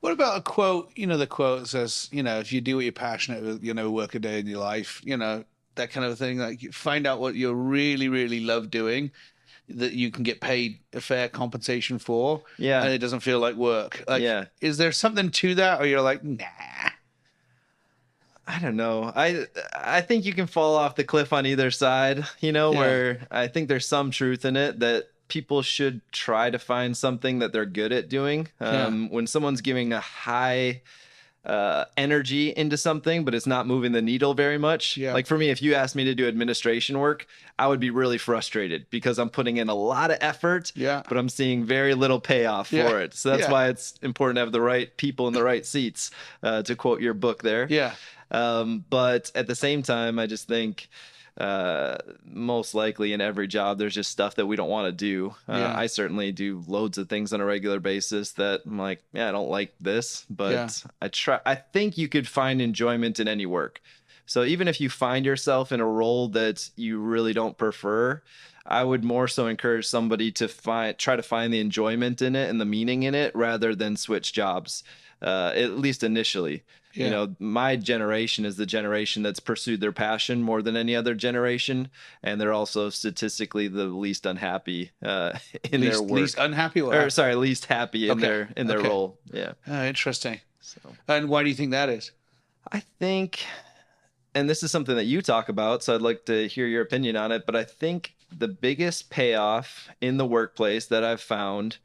What about a quote? The quote that says, if you do what you're passionate with, work a day in your life, that kind of thing. Like, you find out what you really, really love doing, that you can get paid a fair compensation for, Yeah. and it doesn't feel like work. Like, Yeah. is there something to that, or you're like, nah? I don't know. I think you can fall off the cliff on either side, Yeah, where I think there's some truth in it that people should try to find something that they're good at doing. yeah, When someone's giving a high energy into something, but it's not moving the needle very much. yeah, Like for me, if you asked me to do administration work, I would be really frustrated because I'm putting in a lot of effort, yeah, but I'm seeing very little payoff yeah, for it. So that's yeah, why it's important to have the right people in the right seats, to quote your book there. yeah, But at the same time, I just think most likely in every job, there's just stuff that we don't want to do. yeah, I certainly do loads of things on a regular basis that I'm like, yeah, I don't like this, yeah, but I think you could find enjoyment in any work. So even if you find yourself in a role that you really don't prefer, I would more so encourage somebody to try to find the enjoyment in it and the meaning in it rather than switch jobs, at least initially. yeah. My generation is the generation that's pursued their passion more than any other generation, and they're also statistically the least unhappy in their Least work, unhappy or or happy? sorry, least happy in Okay, their okay. role. Yeah. Oh, interesting. So And why do you think that is? I think, and this is something that you talk about, so I'd like to hear your opinion on it, but I think the biggest payoff in the workplace that I've found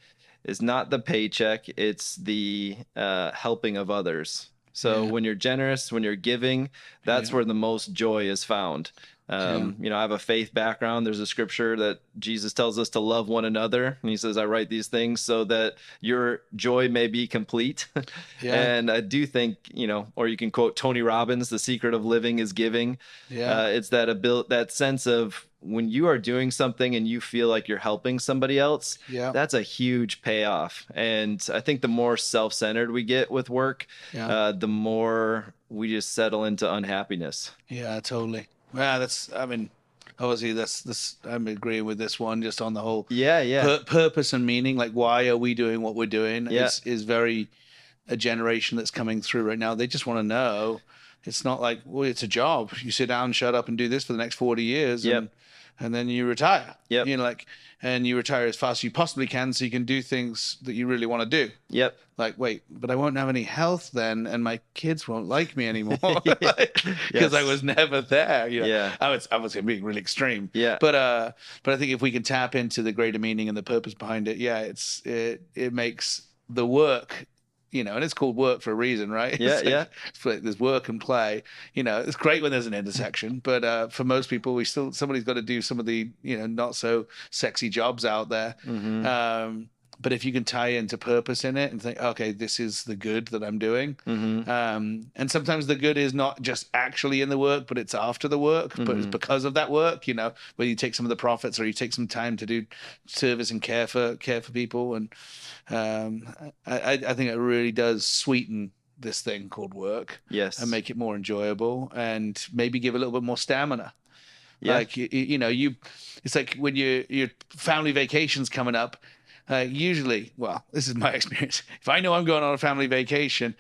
is not the paycheck, it's the helping of others. So Yeah, when you're generous, when you're giving, that's yeah, where the most joy is found. yeah, I have a faith background. There's a scripture that Jesus tells us to love one another. And he says, I write these things so that your joy may be complete. yeah, And I do think, or you can quote Tony Robbins, the secret of living is giving. yeah, It's that sense of when you are doing something and you feel like you're helping somebody else, yeah, that's a huge payoff. And I think the more self-centered we get with work, yeah, the more we just settle into unhappiness. yeah, totally. Yeah, I mean, obviously I'm agreeing with this one just on the whole Yeah, yeah, purpose and meaning. Like, why are we doing what we're doing? yeah, Is very a generation that's coming through right now. They just want to know. It's not like, well, it's a job. You sit down, shut up, and do this for the next 40 years, yep, and then you retire. yep, And you retire as fast as you possibly can, so you can do things that you really want to do. yep. Like, wait, but I won't have any health then, and my kids won't like me anymore because I Yes. was never there. Yeah, I was being really extreme, yeah, but I think if we can tap into the greater meaning and the purpose behind it, yeah, it makes the work. And it's called work for a reason, right? yeah, yeah. It's like there's work and play. It's great when there's an intersection, but for most people, somebody's got to do some of the not so sexy jobs out there. Mm-hmm. But if you can tie into purpose in it and think, okay, this is the good that I'm doing. Mm-hmm. And sometimes the good is not just actually in the work, but it's after the work, but it's Mm-hmm. because of that work, where you take some of the profits or you take some time to do service and care for people. And I think it really does sweeten this thing called work and Yes. make it more enjoyable and maybe give a little bit more stamina. Yeah. Like it's like when your family vacation's coming up. Usually, well, this is my experience. If I know I'm going on a family vacation,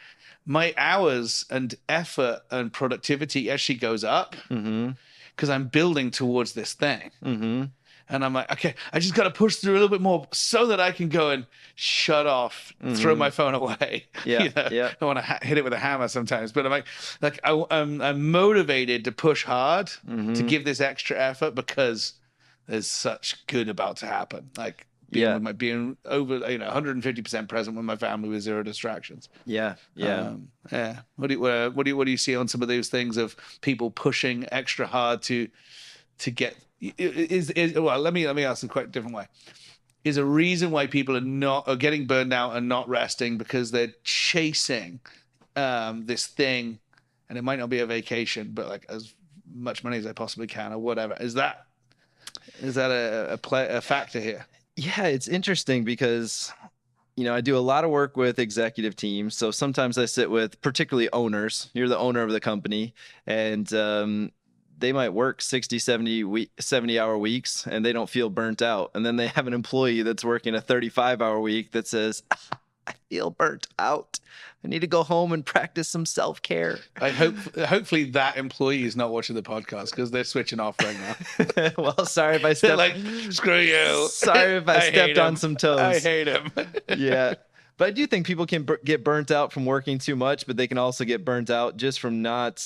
my hours and effort and productivity actually goes up Mm-hmm. because I'm building towards this thing. Mm-hmm. And I'm like, okay, I just got to push through a little bit more so that I can go and shut off, throw Mm-hmm. my phone away. Yeah. Yeah. I want to hit it with a hammer sometimes, but I'm motivated to push hard to Mm-hmm. give this extra effort because there's such good about to happen. Like Yeah. being over, 150% present with my family with zero distractions. Yeah. Yeah. Yeah. What do you see on some of those things of people pushing extra hard to get well, let me ask a quite different way. Is a reason why people are getting burned out and not resting because they're chasing this thing, and it might not be a vacation, but like as much money as I possibly can or whatever. Is that a factor here? Yeah. It's interesting because I do a lot of work with executive teams. So sometimes I sit with particularly owners. You're the owner of the company, and they might work 60, 70-hour weeks and they don't feel burnt out. And then they have an employee that's working a 35-hour week that says, I feel burnt out. I need to go home and practice some self-care. I hope, hopefully that employee is not watching the podcast because they're switching off right now. Well, sorry if I They're stepped. like, screw you. Sorry if I hate stepped on him. some I toes. hate him. Yeah. But I do think people can get burnt out from working too much, but they can also get burnt out just from not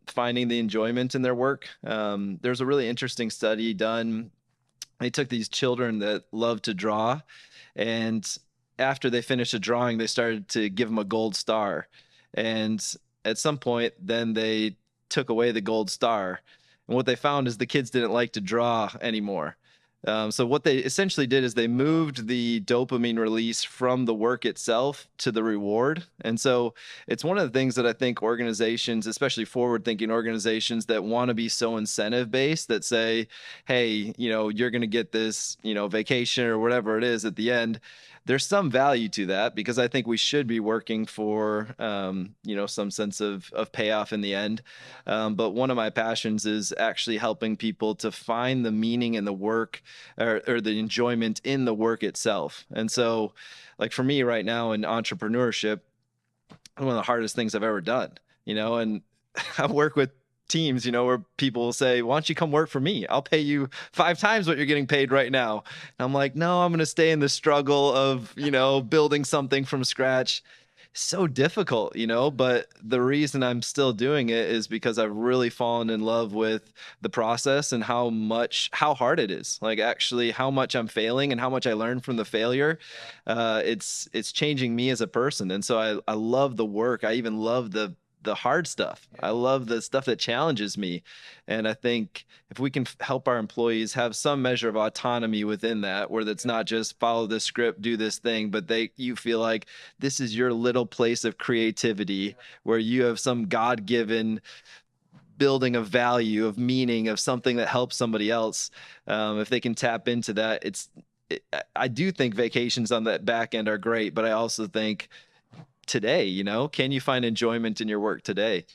finding the enjoyment in their work. There's a really interesting study done. They took these children that love to draw, and after they finished a drawing, they started to give them a gold star. And at some point, then they took away the gold star. And what they found is the kids didn't like to draw anymore. So what they essentially did is they moved the dopamine release from the work itself to the reward. And so it's one of the things that I think organizations, especially forward-thinking organizations that want to be so incentive-based, that say, hey, you're going to get this, vacation or whatever it is at the end. There's some value to that, because I think we should be working for, some sense of payoff in the end. But one of my passions is actually helping people to find the meaning in the work, or the enjoyment in the work itself. And so, like for me right now in entrepreneurship, one of the hardest things I've ever done, and I work with teams, where people will say, why don't you come work for me? I'll pay you 5 times what you're getting paid right now. And I'm like, no, I'm going to stay in the struggle of, building something from scratch. So difficult, but the reason I'm still doing it is because I've really fallen in love with the process and how hard it is. Like, actually how much I'm failing and how much I learn from the failure. It's changing me as a person. And so I love the work. I even love the hard stuff. I love the stuff that challenges me. And I think if we can help our employees have some measure of autonomy within that, where that's not just follow this script, do this thing, but you feel like this is your little place of creativity, where you have some God-given building of value, of meaning, of something that helps somebody else. If they can tap into that, I do think vacations on that back end are great, but I also think today, can you find enjoyment in your work today?